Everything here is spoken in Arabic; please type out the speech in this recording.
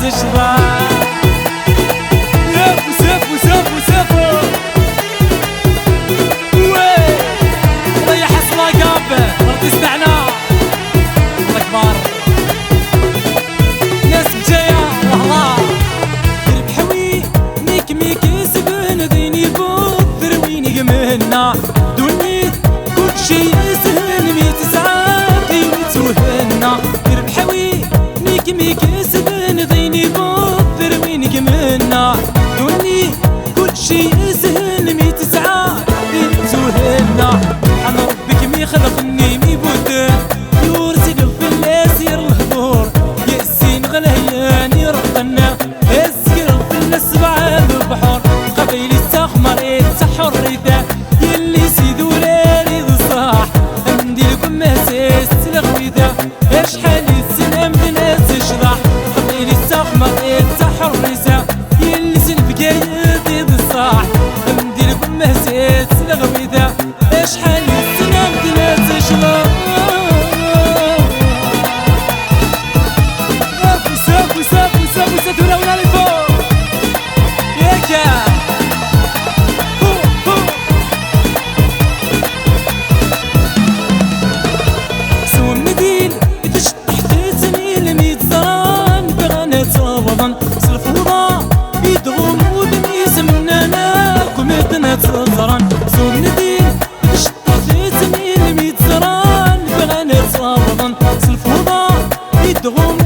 شضا سافو سافو سافو سافو وي ريح اصلا قابه رد استعنا الله كبار ناس جايه والله ربحوي ميك ميك سبن ذيني بوثر وين يقمنا دوني كل شي سهل ميت ساعات يتوهنا ربحوي ميك ميك سبن ذيني بوثر وين يقمنا دوني كل شي سهل ميت ساعات يتوهنا انا ربك مي خلقني مي بوثر يورسل في الاسير الهدور ياسين غلياني رقنا اسكر في السبع البحور قبيلي السخمر يتسحر ريدا يلي سيدو لاري الصاح عندي لكم مساس الغويدا اشحال السنة مدناس شضاح قبيلي السخمر يتسحر ريدا يلي سلف قايد الصاح عندي لكم مساس الغويدا اشحال السنة مدناس شضاح سافو سافو سافو سافو ولا لي فوق ياكا سوى مدين يتشطح تسميل ميت زران بغانا تصابضن سلفوضا يدغم ودميس مننا كمتنا تصدران سوى مدين يتشطح تسميل ميت زران بغانا تصابضن سلفوضا يدغم